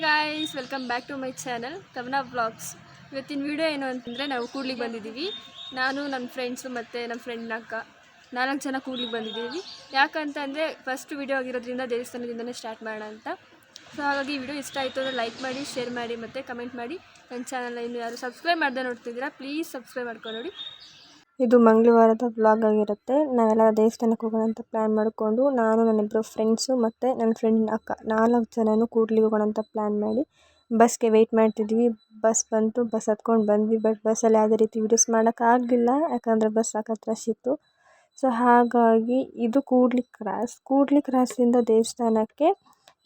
Guys, welcome back to my channel Kavana vlogs. ಇವತ್ತಿನ video ಏನು ಅಂತಂದರೆ, ನಾವು ಕೂಡ್ಲಿಗೆ ಬಂದಿದ್ದೀವಿ. ನಾನು ನನ್ನ ಫ್ರೆಂಡ್ಸು ಮತ್ತು ನಮ್ಮ ಫ್ರೆಂಡ್ನ ಅಕ್ಕ 4 ಜನ ಕೂಡ್ಲಿಗೆ ಬಂದಿದ್ದೀವಿ. ಯಾಕಂತಂದರೆ ಫಸ್ಟ್ ವಿಡಿಯೋ ಆಗಿರೋದ್ರಿಂದ ದೇವಸ್ಥಾನದಿಂದನೇ ಸ್ಟಾರ್ಟ್ ಮಾಡೋಣ ಅಂತ. ಸೊ ಹಾಗಾಗಿ ಈ ವಿಡಿಯೋ ಇಷ್ಟ ಆಯಿತು ಅಂದರೆ ಲೈಕ್ ಮಾಡಿ, ಶೇರ್ ಮಾಡಿ ಮತ್ತು ಕಮೆಂಟ್ ಮಾಡಿ. ನನ್ನ ಚಾನಲ್ನ ಇನ್ನೂ ಯಾರು ಸಬ್ಸ್ಕ್ರೈಬ್ ಮಾಡದೆ ನೋಡ್ತಿದ್ದೀರಾ, ಪ್ಲೀಸ್ ಸಬ್ಸ್ಕ್ರೈಬ್ ಮಾಡ್ಕೊಂಡು ನೋಡಿ. ಇದು ಮಂಗಳವಾರದ ವ್ಲಾಗ್ ಆಗಿರುತ್ತೆ. ನಾವೆಲ್ಲ ದೇವಸ್ಥಾನಕ್ಕೆ ಹೋಗೋಣ ಅಂತ ಪ್ಲ್ಯಾನ್ ಮಾಡಿಕೊಂಡು, ನಾನು ನನ್ನಿಬ್ಬರು ಫ್ರೆಂಡ್ಸು ಮತ್ತು ನನ್ನ ಫ್ರೆಂಡ್ನ ಅಕ್ಕ 4 ಜನನೂ ಕೂಡ್ಲಿಗೆ ಹೋಗೋಣ ಅಂತ ಪ್ಲ್ಯಾನ್ ಮಾಡಿ ಬಸ್ಗೆ ವೆಯ್ಟ್ ಮಾಡ್ತಿದ್ವಿ. ಬಸ್ ಬಂತು, ಬಸ್ ಹತ್ಕೊಂಡು ಬಂದ್ವಿ. ಬಟ್ ಬಸ್ಸಲ್ಲಿ ಯಾವುದೇ ರೀತಿ ವೀಡಿಯೋಸ್ ಮಾಡೋಕ್ಕಾಗಲಿಲ್ಲ, ಯಾಕಂದರೆ ಬಸ್ ಸಾಕತ್ತು ರಶ್ ಇತ್ತು. ಸೊ ಹಾಗಾಗಿ ಇದು ಕೂಡ್ಲಿ ಕ್ರಾಸಿಂದ ದೇವಸ್ಥಾನಕ್ಕೆ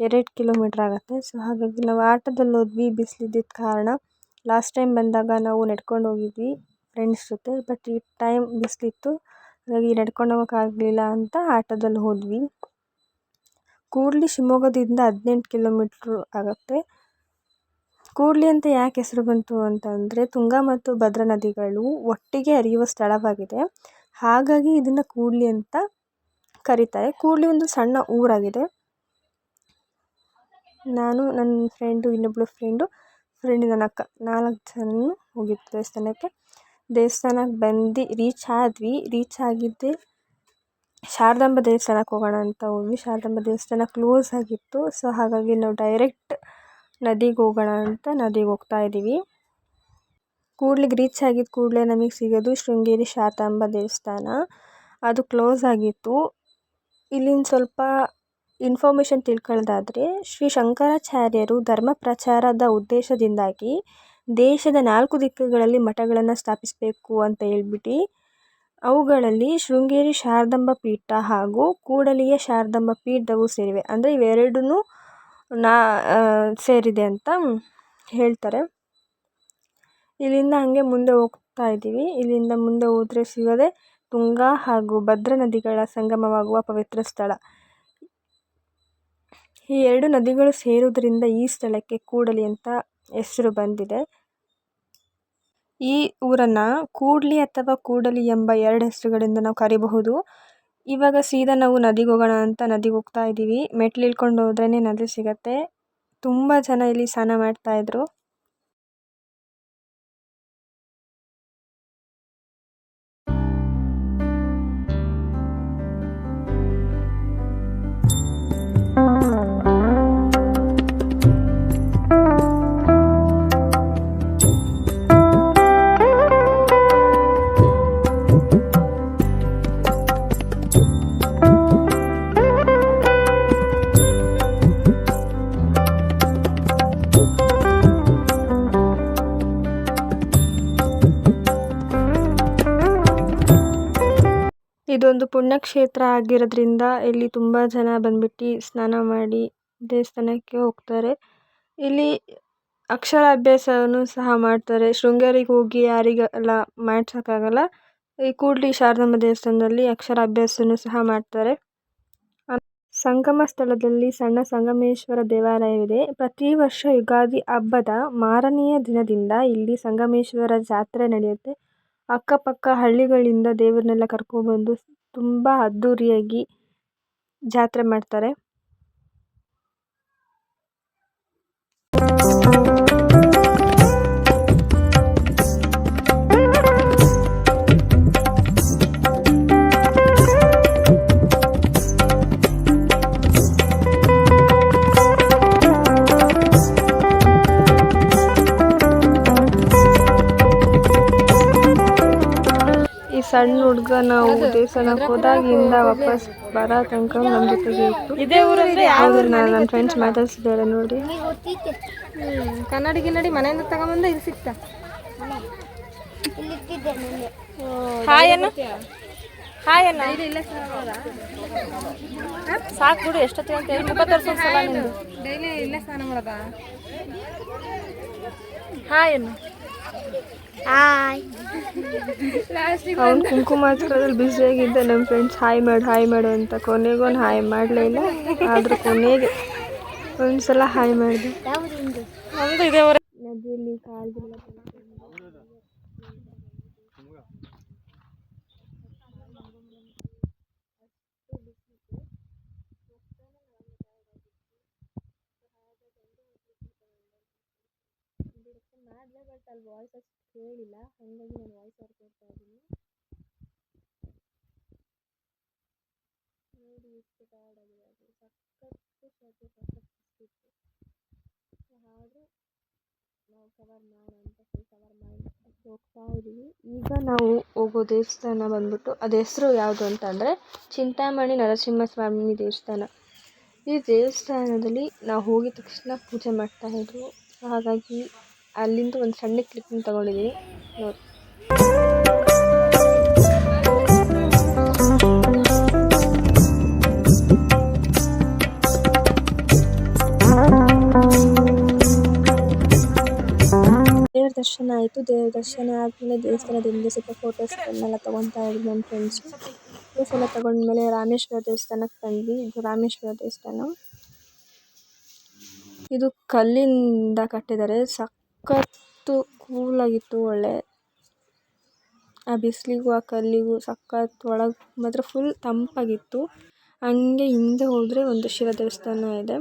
2 ಕಿಲೋಮೀಟ್ರ್ ಆಗುತ್ತೆ. ಸೊ ಹಾಗಾಗಿ ನಾವು ಆಟೋದಲ್ಲಿ ಹೋದ್ವಿ. ಬಿಸಿಲಿದ್ದಿದ್ದ ಕಾರಣ ಲಾಸ್ಟ್ ಟೈಮ್ ಬಂದಾಗ ನಾವು ನಡ್ಕೊಂಡು ಹೋಗಿದ್ವಿ ಫ್ರೆಂಡ್ಸ್ ಜೊತೆ. ಬಟ್ ಈ ಟೈಮ್ ಬಿಸಿಲಿತ್ತು, ಹಾಗಾಗಿ ನಡ್ಕೊಂಡು ಹೋಗೋಕ್ಕಾಗಲಿಲ್ಲ ಅಂತ ಆಟೋದಲ್ಲಿ ಹೋದ್ವಿ. ಕೂಡ್ಲಿ ಶಿವಮೊಗ್ಗದಿಂದ 18 ಕಿಲೋಮೀಟ್ರ್ ಆಗುತ್ತೆ. ಕೂಡ್ಲಿ ಅಂತ ಯಾಕೆ ಹೆಸರು ಬಂತು ಅಂತಂದರೆ, ತುಂಗಾ ಮತ್ತು ಭದ್ರಾ ನದಿಗಳು ಒಟ್ಟಿಗೆ ಹರಿಯುವ ಸ್ಥಳವಾಗಿದೆ. ಹಾಗಾಗಿ ಇದನ್ನು ಕೂಡ್ಲಿ ಅಂತ ಕರೀತಾರೆ. ಕೂಡ್ಲಿ ಒಂದು ಸಣ್ಣ ಊರಾಗಿದೆ. ನಾನು, ನನ್ನ ಫ್ರೆಂಡು, ಇನ್ನೊಬ್ಳು ಫ್ರೆಂಡು ನನ್ನ ಅಕ್ಕ 4 ಜನನೂ ಹೋಗಿದ್ದು ದೇವಸ್ಥಾನಕ್ಕೆ ಬಂದು ರೀಚ್ ಆಗಿದ್ದೆ ಶಾರದಾಂಬ ದೇವಸ್ಥಾನಕ್ಕೆ ಹೋಗೋಣ ಅಂತ ಹೋದ್ವಿ. ಶಾರದಾಂಬ ದೇವಸ್ಥಾನ ಕ್ಲೋಸ್ ಆಗಿತ್ತು. ಸೊ ಹಾಗಾಗಿ ನಾವು ಡೈರೆಕ್ಟ್ ನದಿಗೆ ಹೋಗೋಣ ಅಂತ ನದಿಗೆ ಹೋಗ್ತಾ ಇದ್ದೀವಿ. ಕೂಡ್ಲಿಗೆ ರೀಚ್ ಆಗಿದ್ದ ಕೂಡಲೇ ನಮಗೆ ಸಿಗೋದು ಶೃಂಗೇರಿ ಶಾರದಾಂಬ ದೇವಸ್ಥಾನ. ಅದು ಕ್ಲೋಸ್ ಆಗಿತ್ತು. ಇಲ್ಲಿಂದ ಸ್ವಲ್ಪ ಇನ್ಫಾರ್ಮೇಷನ್ ತಿಳ್ಕೊಳ್ಳೋದಾದರೆ, ಶ್ರೀ ಶಂಕರಾಚಾರ್ಯರು ಧರ್ಮ ಪ್ರಚಾರದ ಉದ್ದೇಶದಿಂದಾಗಿ ದೇಶದ 4 ದಿಕ್ಕುಗಳಲ್ಲಿ ಮಠಗಳನ್ನು ಸ್ಥಾಪಿಸಬೇಕು ಅಂತ ಹೇಳ್ಬಿಟ್ಟು, ಅವುಗಳಲ್ಲಿ ಶೃಂಗೇರಿ ಶಾರದಾಂಬ ಪೀಠ ಹಾಗೂ ಕೂಡಲಿಯ ಶಾರದಾಂಬ ಪೀಠವು ಸೇರಿವೆ. ಅಂದರೆ ಇವೆರಡೂ ಸೇರಿದೆ ಅಂತ ಹೇಳ್ತಾರೆ. ಇಲ್ಲಿಂದ ಹಾಗೆ ಮುಂದೆ ಹೋಗ್ತಾ ಇದ್ದೀವಿ. ಇಲ್ಲಿಂದ ಮುಂದೆ ಹೋದರೆ ಸಿಗೋದೆ ತುಂಗಾ ಹಾಗೂ ಭದ್ರಾ ನದಿಗಳ ಸಂಗಮವಾಗುವ ಪವಿತ್ರ ಸ್ಥಳ. ಈ 2 ನದಿಗಳು ಸೇರುವುದರಿಂದ ಈ ಸ್ಥಳಕ್ಕೆ ಕೂಡಲಿ ಅಂತ ಹೆಸರು ಬಂದಿದೆ. ಈ ಊರನ್ನು ಕೂಡ್ಲಿ ಅಥವಾ ಕೂಡಲಿ ಎಂಬ 2 ಹೆಸರುಗಳಿಂದ ನಾವು ಕರಿಬಹುದು. ಇವಾಗ ಸೀದಾ ನಾವು ನದಿಗೆ ಹೋಗೋಣ ಅಂತ ನದಿಗೆ ಹೋಗ್ತಾ ಇದ್ದೀವಿ. ಮೆಟ್ಲು ಇಳ್ಕೊಂಡು ಹೋದ್ರೇ ನದಿ ಸಿಗತ್ತೆ. ತುಂಬ ಜನ ಇಲ್ಲಿ ಸ್ನಾನ ಮಾಡ್ತಾಯಿದ್ರು. ಇದೊಂದು ಪುಣ್ಯಕ್ಷೇತ್ರ ಆಗಿರೋದ್ರಿಂದ ಇಲ್ಲಿ ತುಂಬ ಜನ ಬಂದ್ಬಿಟ್ಟು ಸ್ನಾನ ಮಾಡಿ ದೇವಸ್ಥಾನಕ್ಕೆ ಹೋಗ್ತಾರೆ. ಇಲ್ಲಿ ಅಕ್ಷರಾಭ್ಯಾಸವನ್ನು ಸಹ ಮಾಡ್ತಾರೆ. ಶೃಂಗೇರಿಗೆ ಹೋಗಿ ಯಾರಿಗೆಲ್ಲ ಮಾಡ್ಸೋಕ್ಕಾಗಲ್ಲ, ಈ ಕೂಡ್ಲಿ ಶಾರದಾಂಬ ದೇವಸ್ಥಾನದಲ್ಲಿ ಅಕ್ಷರಾಭ್ಯಾಸವನ್ನು ಸಹ ಮಾಡ್ತಾರೆ. ಸಂಗಮ ಸ್ಥಳದಲ್ಲಿ ಸಣ್ಣ ಸಂಗಮೇಶ್ವರ ದೇವಾಲಯವಿದೆ. ಪ್ರತಿ ವರ್ಷ ಯುಗಾದಿ ಹಬ್ಬದ ಮಾರನೆಯ ದಿನದಿಂದ ಇಲ್ಲಿ ಸಂಗಮೇಶ್ವರ ಜಾತ್ರೆ ನಡೆಯುತ್ತೆ. ಅಕ್ಕಪಕ್ಕ ಹಳ್ಳಿಗಳಿಂದ ದೇವರನ್ನೆಲ್ಲ ಕರ್ಕೊಬಂದು ತುಂಬ ಅದ್ಧೂರಿಯಾಗಿ ಜಾತ್ರೆ ಮಾಡ್ತಾರೆ. ಸಣ್ಣ ಹುಡುಗ ನಾವು ದೇವಸ್ಥಾನಕ್ಕೆ ಹೋದಾಗಿಂದ ವಾಪಸ್ ಬರೋ ತನಕ ನಮ್ಮ ಜೊತೆಗೆ ಇತ್ತು. ನನ್ನ ಫ್ರೆಂಡ್ಸ್ ಮಾತಾಡ್ಸಿದ್ದಾರೆ ನೋಡಿ. ಕನ್ನಡಿ ಮನೆಯಿಂದ ತಗೊಂಬಂದ ಇದು ಸಿಕ್ತ. ಸಾಕು ಬಿಡು, ಎಷ್ಟೊತ್ತಿಗೆ ಅಂತ ಹೇಳಿ ಮುಖ ತೋರಿಸೋದು ಡೈಲಿ ಇಲ್ಲೇ ಸ್ನಾನ ಮಾಡೋದ. ಹಾಯ್ ಅವ್ನು ಕುಂಕುಮ ಹಚ್ಕೋದ್ರಲ್ಲಿ ಬ್ಯುಸಿಯಾಗಿದ್ದೆ. ನಮ್ಮ ಫ್ರೆಂಡ್ಸ್ ಹಾಯ್ ಮಾಡು ಅಂತ ಕೊನೆಗೊಂದು ಹಾಯ್ ಮಾಡಲೇ ಇಲ್ಲ. ಆದರೂ ಕೊನೆಗೆ ಒಂದ್ಸಲ ಹಾಯ್ ಮಾಡಿದೆ. ನದಿಯಲ್ಲಿ ಕಾಲ್ಗೆಲ್ಲ ಅಲ್ಲಿ ವಾಯ್ಸ್ ಅಷ್ಟು ಕೇಳಿಲ್ಲ, ಹಾಗಾಗಿ ನಾನು ವಾಯ್ಸ್ ಅವ್ರು ಕೊಡ್ತಾ ಇದ್ದೀನಿ. ನೋಡಿ ಎಷ್ಟು ಟಯರ್ಡಾಗಿದೆ, ಅದು ಸಖತ್ತು ಶೆಕೆ, ಸಖತ್ತು ಇತ್ತು. ಆದರೂ ನಾವು ಕವರ್ ಮಾಡೋಣ ಅಂತ ಕವರ್ ಮಾಡಿ ಹೋಗ್ತಾ ಇದ್ದೀವಿ. ಈಗ ನಾವು ಹೋಗೋ ದೇವಸ್ಥಾನ ಬಂದ್ಬಿಟ್ಟು ಅದು ಹೆಸರು ಯಾವುದು ಅಂತ ಅಂದರೆ ಚಿಂತಾಮಣಿ ನರಸಿಂಹಸ್ವಾಮಿ ದೇವಸ್ಥಾನ. ಈ ದೇವಸ್ಥಾನದಲ್ಲಿ ನಾವು ಹೋಗಿದ ತಕ್ಷಣ ಪೂಜೆ ಮಾಡ್ತಾಯಿದ್ರು, ಹಾಗಾಗಿ ಅಲ್ಲಿಂದ ಒಂದು ಸಣ್ಣ ಕ್ಲಿಪ್ನ ತೊಗೊಂಡಿದ್ದೀನಿ ನೋಡಿ. ದೇವ್ರ ದರ್ಶನ ಆಯಿತು. ದೇವ್ರ ದರ್ಶನ ಆದಮೇಲೆ ದೇವಸ್ಥಾನದಿಂದ ಸ್ವಲ್ಪ ಫೋಟೋಸ್ಗಳನ್ನೆಲ್ಲ ತೊಗೊತಾ ಇದ್ವಿ ನನ್ನ ಫ್ರೆಂಡ್ಸು. ಫೋಟೋಸ್ ಎಲ್ಲ ತೊಗೊಂಡ್ಮೇಲೆ ರಾಮೇಶ್ವರ ದೇವಸ್ಥಾನಕ್ಕೆ ಬಂದ್ವಿ. ಇದು ರಾಮೇಶ್ವರ ದೇವಸ್ಥಾನ. ಇದು ಕಲ್ಲಿಂದ ಕಟ್ಟಿದ್ದಾರೆ, ಸಖತ್ತು ಕೂಲಾಗಿತ್ತು. ಒಳ್ಳೆ ಆ ಬಿಸಿಲಿಗೂ ಆ ಕಲ್ಲಿಗೂ ಸಖತ್ತು, ಒಳಗೆ ಮಾತ್ರ ಫುಲ್ ತಂಪಾಗಿತ್ತು. ಹಂಗೆ ಹಿಂದೆ ಹೋದರೆ ಒಂದು ಶಿವ ದೇವಸ್ಥಾನ ಇದೆ.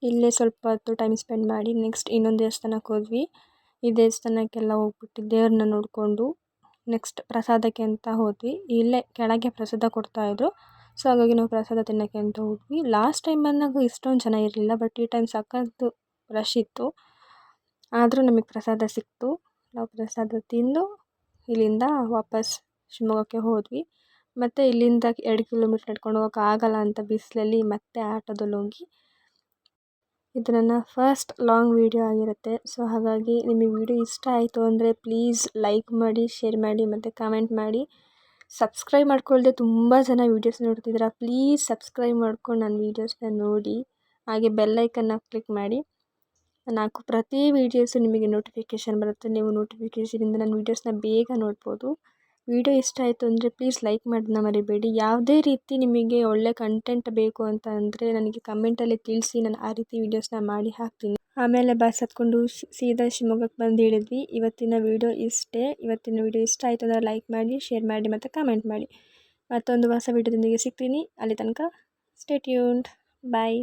ಇಲ್ಲೇ ಸ್ವಲ್ಪ ಹೊತ್ತು ಟೈಮ್ ಸ್ಪೆಂಡ್ ಮಾಡಿ ನೆಕ್ಸ್ಟ್ ಇನ್ನೊಂದು ದೇವಸ್ಥಾನಕ್ಕೆ ಹೋದ್ವಿ. ಈ ದೇವಸ್ಥಾನಕ್ಕೆಲ್ಲ ಹೋಗ್ಬಿಟ್ಟು ದೇವ್ರನ್ನ ನೋಡಿಕೊಂಡು ನೆಕ್ಸ್ಟ್ ಪ್ರಸಾದಕ್ಕೆ ಅಂತ ಹೋದ್ವಿ. ಇಲ್ಲೇ ಕೆಳಗೆ ಪ್ರಸಾದ ಕೊಡ್ತಾಯಿದ್ರು, ಸೊ ಹಾಗಾಗಿ ನಾವು ಪ್ರಸಾದ ತಿನ್ನೋಕ್ಕೆ ಅಂತ ಹೋದ್ವಿ. ಲಾಸ್ಟ್ ಟೈಮ್ ಬಂದಾಗ ಇಷ್ಟೊಂದು ಜನ ಇರಲಿಲ್ಲ, ಬಟ್ ಈ ಟೈಮ್ ಸಖತ್ತು ರಶ್ ಇತ್ತು. ಆದರೂ ನಮಗೆ ಪ್ರಸಾದ ಸಿಕ್ತು. ನಾವು ಪ್ರಸಾದ ತಿಂದು ಇಲ್ಲಿಂದ ವಾಪಸ್ ಶಿವಮೊಗ್ಗಕ್ಕೆ ಹೋದ್ವಿ. ಮತ್ತು ಇಲ್ಲಿಂದ 2 ಕಿಲೋಮೀಟ್ರ್ ನಡ್ಕೊಂಡು ಹೋಗೋಕೆ ಆಗಲ್ಲ ಅಂತ ಬಿಸಿಲಲ್ಲಿ ಮತ್ತೆ ಆಟೋದಲ್ಲಿ ಹೋಗಿ. ಇದು ನನ್ನ ಫಸ್ಟ್ ಲಾಂಗ್ ವೀಡಿಯೋ ಆಗಿರುತ್ತೆ. ಸೊ ಹಾಗಾಗಿ ನಿಮಗೆ ವೀಡಿಯೋ ಇಷ್ಟ ಆಯಿತು ಅಂದರೆ ಪ್ಲೀಸ್ ಲೈಕ್ ಮಾಡಿ, ಶೇರ್ ಮಾಡಿ ಮತ್ತು ಕಮೆಂಟ್ ಮಾಡಿ. ಸಬ್ಸ್ಕ್ರೈಬ್ ಮಾಡ್ಕೊಳ್ಳದೆ ತುಂಬ ಜನ ವೀಡಿಯೋಸ್ ನೋಡ್ತಿದ್ದೀರಾ, ಪ್ಲೀಸ್ ಸಬ್ಸ್ಕ್ರೈಬ್ ಮಾಡ್ಕೊಂಡು ನನ್ನ ವೀಡಿಯೋಸ್ನ ನೋಡಿ. ಹಾಗೆ ಬೆಲ್ಲೈಕನ್ನ ಕ್ಲಿಕ್ ಮಾಡಿ. ನಾನು ಹಾಕೋ ಪ್ರತಿ ವೀಡಿಯೋಸು ನಿಮಗೆ ನೋಟಿಫಿಕೇಷನ್ ಬರುತ್ತೆ. ನೀವು ನೋಟಿಫಿಕೇಷನಿಂದ ನನ್ನ ವೀಡಿಯೋಸ್ನ ಬೇಗ ನೋಡ್ಬೋದು. ವಿಡಿಯೋ ಇಷ್ಟ ಆಯಿತು ಅಂದರೆ ಪ್ಲೀಸ್ ಲೈಕ್ ಮಾಡೋದನ್ನ ಮರಿಬೇಡಿ. ಯಾವುದೇ ರೀತಿ ನಿಮಗೆ ಒಳ್ಳೆ ಕಂಟೆಂಟ್ ಬೇಕು ಅಂತ ಅಂದರೆ ನನಗೆ ಕಮೆಂಟಲ್ಲಿ ತಿಳಿಸಿ, ನಾನು ಆ ರೀತಿ ವೀಡಿಯೋಸ್ನ ಮಾಡಿ ಹಾಕ್ತೀನಿ. ಆಮೇಲೆ ಬಸ್ ಹತ್ಕೊಂಡು ಸೀದಾ ಶಿವಮೊಗ್ಗಕ್ಕೆ ಬಂದು ಹೇಳಿದ್ವಿ. ಇವತ್ತಿನ ವೀಡಿಯೋ ಇಷ್ಟೇ. ಇವತ್ತಿನ ವೀಡಿಯೋ ಇಷ್ಟ ಆಯಿತು ಅಂದರೆ ಲೈಕ್ ಮಾಡಿ, ಶೇರ್ ಮಾಡಿ ಮತ್ತು ಕಮೆಂಟ್ ಮಾಡಿ. ಮತ್ತೊಂದು ಹೊಸ ವೀಡಿಯೋದೊಂದಿಗೆ ಸಿಗ್ತೀನಿ. ಅಲ್ಲಿ ತನಕ ಸ್ಟೇ ಟ್ಯೂನ್ಡ್. ಬಾಯ್.